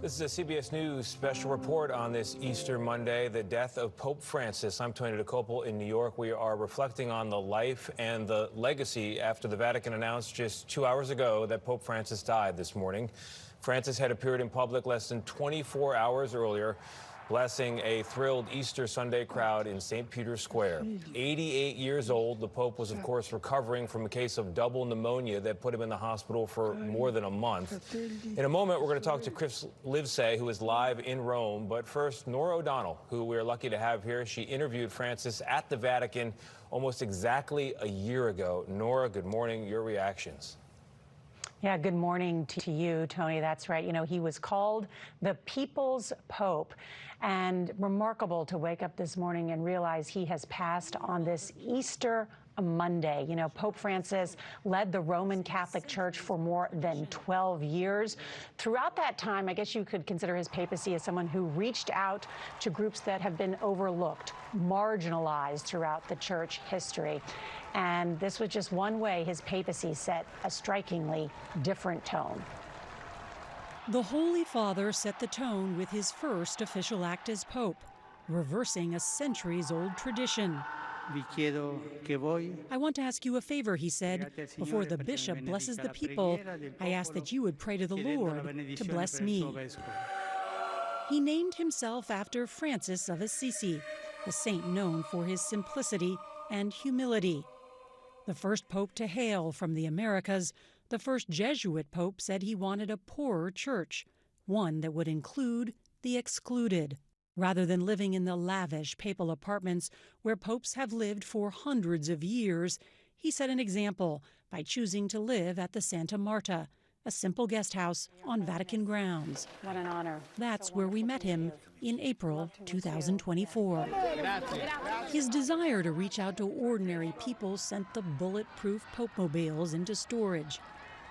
This is a CBS News special report on this Easter Monday, the death of Pope Francis. I'm Tony DeCopel in New York. We are reflecting on the life and the legacy after the Vatican announced just 2 hours ago that Pope Francis died this morning. Francis had appeared in public less than 24 hours earlier, blessing a thrilled Easter Sunday crowd in St. Peter's Square. 88 years old, the Pope was, of course, recovering from a case of double pneumonia that put him in the hospital for more than a month. In a moment, we're going to talk to Chris Livesay, who is live in Rome. But first, Nora O'Donnell, who we're lucky to have here. She interviewed Francis at the Vatican almost exactly a year ago. Nora, good morning. Your reactions. Yeah, good morning to you, Tony. That's right. You know, he was called the People's Pope, and remarkable to wake up this morning and realize he has passed on this Easter Monday. You know, Pope Francis led the Roman Catholic Church for more than 12 years. Throughout that time, I guess you could consider his papacy as someone who reached out to groups that have been overlooked, marginalized throughout the church history. And this was just one way his papacy set a strikingly different tone. The Holy Father set the tone with his first official act as Pope, reversing a centuries-old tradition. I want to ask you a favor, he said. Before the bishop blesses the people, I ask that you would pray to the Lord to bless me. He named himself after Francis of Assisi, a saint known for his simplicity and humility. The first pope to hail from the Americas, the first Jesuit pope said he wanted a poorer church, one that would include the excluded. Rather than living in the lavish papal apartments where popes have lived for hundreds of years, he set an example by choosing to live at the Santa Marta, a simple guest house on Vatican grounds. What an honor. That's where we met him in April 2024. His desire to reach out to ordinary people sent the bulletproof Pope-mobiles into storage.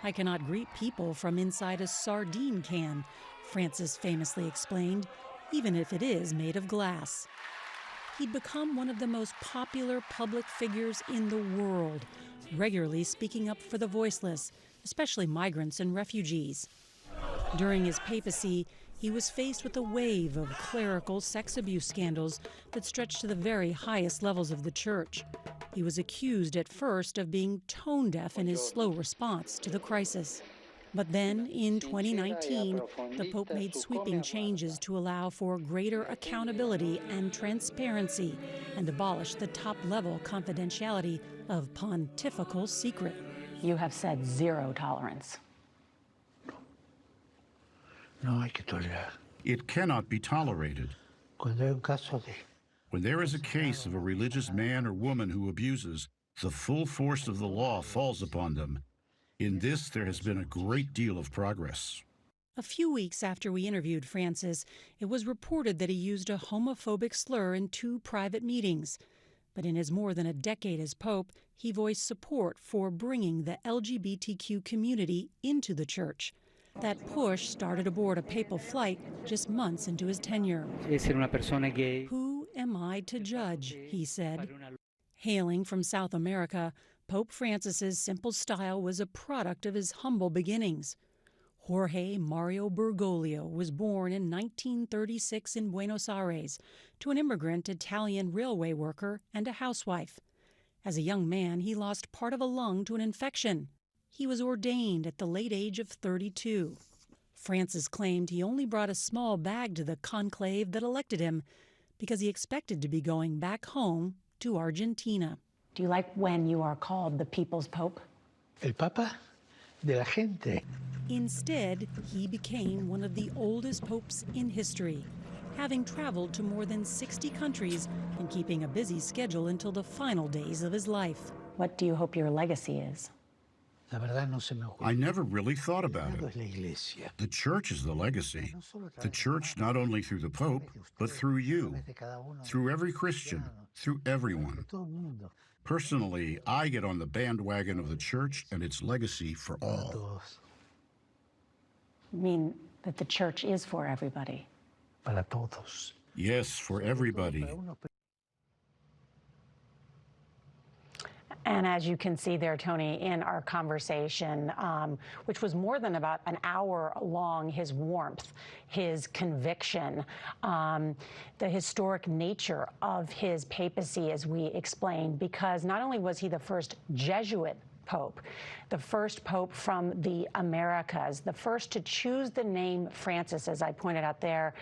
I cannot greet people from inside a sardine can, Francis famously explained, even if it is made of glass. He'd become one of the most popular public figures in the world, regularly speaking up for the voiceless, especially migrants and refugees. During his papacy, he was faced with a wave of clerical sex abuse scandals that stretched to the very highest levels of the church. He was accused at first of being tone deaf in his slow response to the crisis. But then, in 2019, the Pope made sweeping changes to allow for greater accountability and transparency and abolished the top-level confidentiality of pontifical secret. You have said zero tolerance. It cannot be tolerated. When there is a case of a religious man or woman who abuses, the full force of the law falls upon them. In this, there has been a great deal of progress. A few weeks after we interviewed Francis, it was reported that he used a homophobic slur in 2 private meetings. But in his more than a decade as Pope, he voiced support for bringing the LGBTQ community into the church. That push started aboard a papal flight just months into his tenure. Who am I to judge, he said. Hailing from South America, Pope Francis's simple style was a product of his humble beginnings. Jorge Mario Bergoglio was born in 1936 in Buenos Aires to an immigrant Italian railway worker and a housewife. As a young man, he lost part of a lung to an infection. He was ordained at the late age of 32. Francis claimed he only brought a small bag to the conclave that elected him because he expected to be going back home to Argentina. Do you like when you are called the People's Pope? El Papa de la gente. Instead, he became one of the oldest popes in history, having traveled to more than 60 countries and keeping a busy schedule until the final days of his life. What do you hope your legacy is? I never really thought about it. The church is the legacy. The church not only through the Pope, but through you, through every Christian, through everyone. Personally, I get on the bandwagon of the church and its legacy for all. You mean that the church is for everybody? Para todos. Yes, for everybody. And as you can see there, Tony, in our conversation, which was more than about an hour long, his warmth, his conviction, the historic nature of his papacy, as we explained, because not only was he the first Jesuit Pope, the first Pope from the Americas, the first to choose the name Francis, as I pointed out there,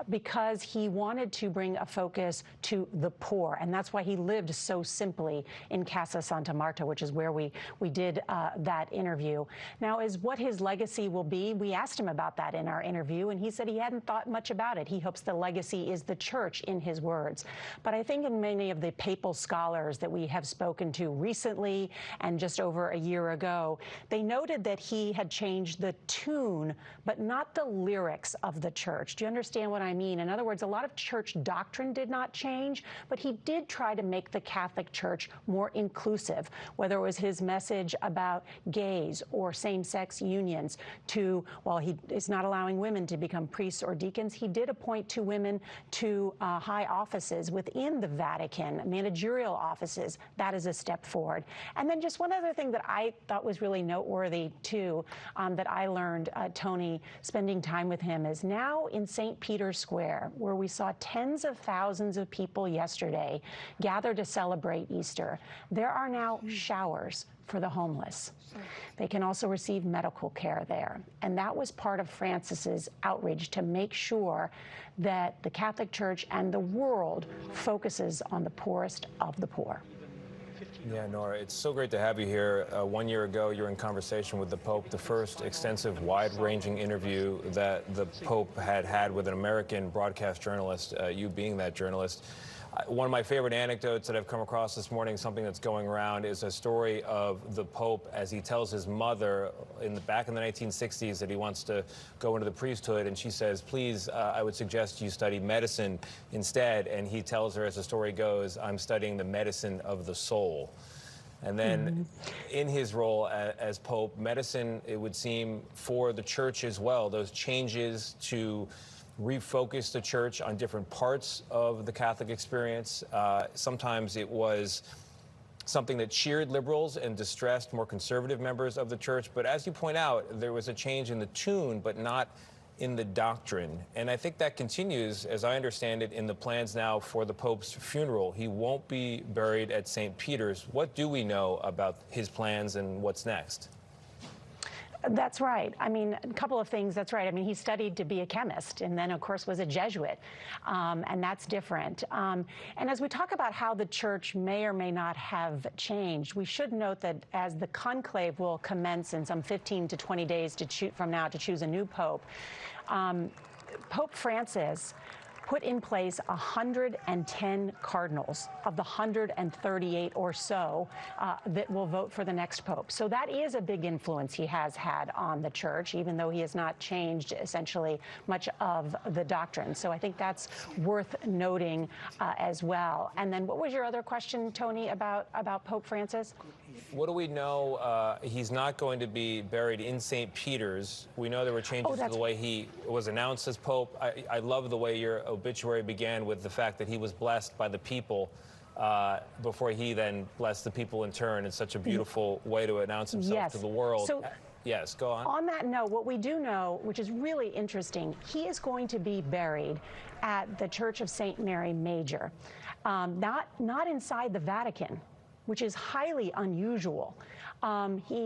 because he wanted to bring a focus to the poor. And that's why he lived so simply in Casa Santa Marta, which is where we did that interview. Now, as what his legacy will be, we asked him about that in our interview, and he said he hadn't thought much about it. He hopes the legacy is the church, in his words. But I think in many of the papal scholars that we have spoken to recently and just over a year ago, they noted that he had changed the tune, but not the lyrics of the church. Do you understand what I mean? In other words, a lot of church doctrine did not change, but he did try to make the Catholic Church more inclusive, whether it was his message about gays or same-sex unions to, while he is not allowing women to become priests or deacons, he did appoint two women to high offices within the Vatican, managerial offices. That is a step forward. And then just one other thing that I thought was really noteworthy, too, that I learned, Tony, spending time with him, is now in St. Peter's Square, where we saw tens of thousands of people yesterday gather to celebrate Easter. There are now showers for the homeless. They can also receive medical care there. And that was part of Francis's outreach, to make sure that the Catholic Church and the world focuses on the poorest of the poor. Yeah, Nora, it's so great to have you here. 1 year ago, you were in conversation with the Pope, the first extensive, wide-ranging interview that the Pope had with an American broadcast journalist, you being that journalist. One of my favorite anecdotes that I've come across this morning, something that's going around, is a story of the Pope as he tells his mother back in the 1960s that he wants to go into the priesthood, and she says, please, I would suggest you study medicine instead. And he tells her, as the story goes, I'm studying the medicine of the soul. And then in his role as Pope, medicine, it would seem, for the church as well, those changes to refocus the church on different parts of the Catholic experience. Sometimes it was something that cheered liberals and distressed more conservative members of the church. But as you point out, there was a change in the tune, but not in the doctrine. And I think that continues, as I understand it, in the plans now for the Pope's funeral. He won't be buried at St. Peter's. What do we know about his plans and what's next? That's right. I mean, a couple of things. That's right. I mean, he studied to be a chemist and then, of course, was a Jesuit. And that's different. And as we talk about how the church may or may not have changed, we should note that as the conclave will commence in some 15 to 20 days from now to choose a new pope, Pope Francis put in place 110 cardinals of the 138 or so that will vote for the next pope. So that is a big influence he has had on the church, even though he has not changed essentially much of the doctrine. So I think that's worth noting as well. And then what was your other question, Tony, about Pope Francis? What do we know? He's not going to be buried in St. Peter's. We know there were changes to the way he was announced as Pope. I love the way your obituary began with the fact that he was blessed by the people before he then blessed the people in turn. It's such a beautiful way to announce himself to the world. So, yes, go on. On that note, what we do know, which is really interesting, he is going to be buried at the Church of St. Mary Major, not inside the Vatican, which is highly unusual.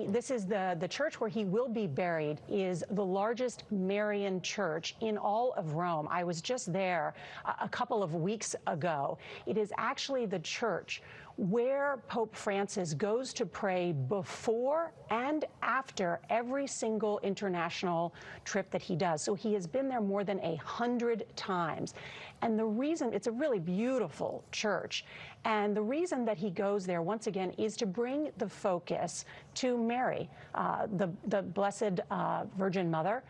This is the church where he will be buried is the largest Marian church in all of Rome. I was just there a couple of weeks ago. It is actually the church where Pope Francis goes to pray before and after every single international trip that he does. So he has been there more than 100 times. And the reason, it's a really beautiful church. And the reason that he goes there, once again, is to bring the focus to Mary, the Blessed Virgin Mother.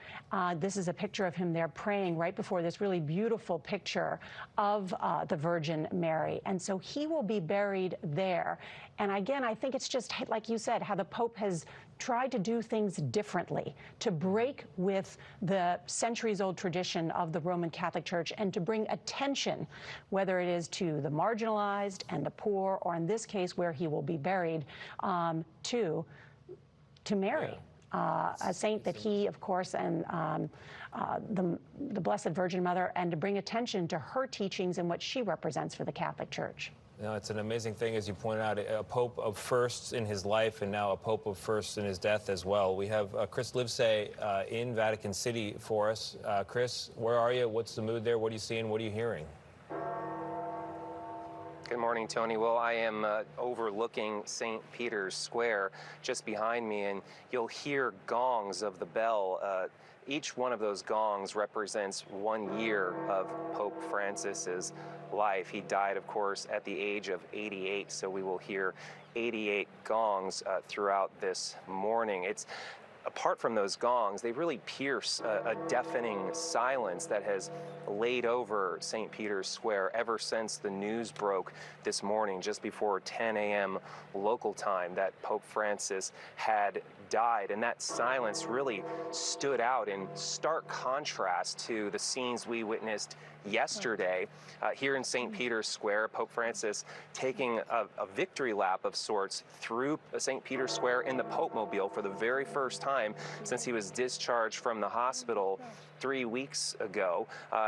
This is a picture of him there praying right before this really beautiful picture of the Virgin Mary. And so he will be buried there. And again, I think it's just, like you said, how the Pope has tried to do things differently, to break with the centuries-old tradition of the Roman Catholic Church and to bring attention, whether it is to the marginalized and the poor, or in this case where he will be buried, to Mary. A saint that he, of course, and the Blessed Virgin Mother, and to bring attention to her teachings and what she represents for the Catholic Church. No, it's an amazing thing, as you pointed out, a pope of firsts in his life and now a pope of firsts in his death as well. We have Chris Livesay in Vatican City for us. Chris, where are you? What's the mood there? What are you seeing? What are you hearing? Good morning, Tony. Well, I am overlooking St. Peter's Square just behind me, and you'll hear gongs of the bell. Each one of those gongs represents 1 year of Pope Francis's life. He died, of course, at the age of 88, so we will hear 88 gongs throughout this morning. Apart from those gongs, they really pierce a deafening silence that has laid over St. Peter's Square ever since the news broke this morning, just before 10 a.m. local time, that Pope Francis had died. And that silence really stood out in stark contrast to the scenes we witnessed yesterday here in St. Peter's Square. Pope Francis taking a victory lap of sorts through St. Peter's Square in the Pope Mobile for the very first time since he was discharged from the hospital 3 weeks ago.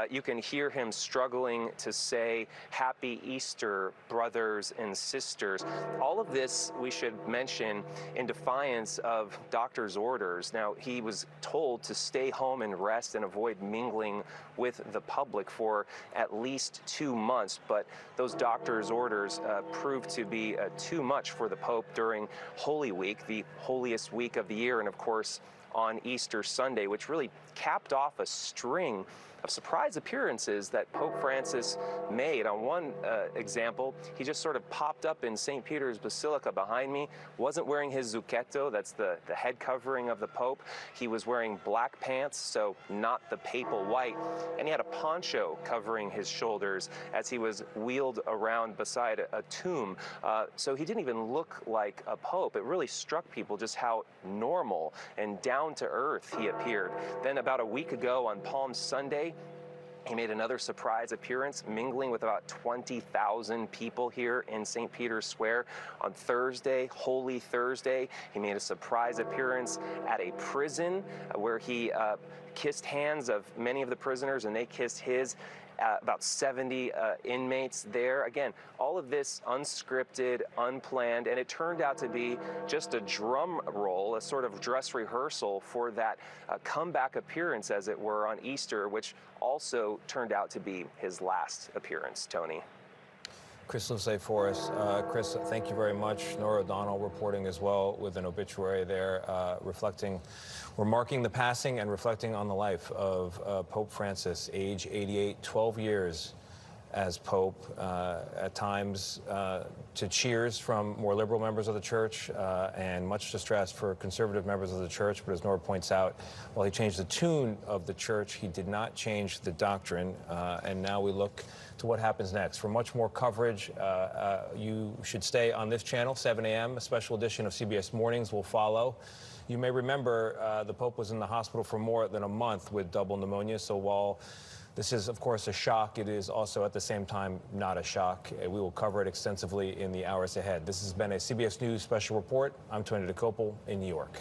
You can hear him struggling to say, "Happy Easter, brothers and sisters." All of this, we should mention, in defiance of doctor's orders. Now, he was told to stay home and rest and avoid mingling with the public for at least 2 months, but those doctor's orders proved to be too much for the Pope during Holy Week, the holiest week of the year, and of course, on Easter Sunday, which really capped off a string of surprise appearances that Pope Francis made. On one example, he just sort of popped up in St. Peter's Basilica behind me, wasn't wearing his zucchetto, that's the head covering of the Pope. He was wearing black pants, so not the papal white, and he had a poncho covering his shoulders as he was wheeled around beside a tomb. So he didn't even look like a pope. It really struck people just how normal and down to earth he appeared. Then about a week ago on Palm Sunday, he made another surprise appearance, mingling with about 20,000 people here in St. Peter's Square. On Thursday, Holy Thursday, he made a surprise appearance at a prison where he kissed hands of many of the prisoners and they kissed his. About 70 inmates there. Again, all of this unscripted, unplanned, and it turned out to be just a drum roll, a sort of dress rehearsal for that comeback appearance, as it were, on Easter, which also turned out to be his last appearance, Tony. Chris Livesay for us. Chris, thank you very much. Nora O'Donnell reporting as well with an obituary there, remarking the passing and reflecting on the life of Pope Francis, age 88, 12 years as Pope, at times to cheers from more liberal members of the church and much distress for conservative members of the church. But as Nora points out, while he changed the tune of the church, he did not change the doctrine. And now we look to what happens next. For much more coverage, you should stay on this channel, 7 a.m. A special edition of CBS Mornings will follow. You may remember the Pope was in the hospital for more than a month with double pneumonia. So while this is, of course, a shock, it is also at the same time not a shock. We will cover it extensively in the hours ahead. This has been a CBS News special report. I'm Tony DeCopel in New York.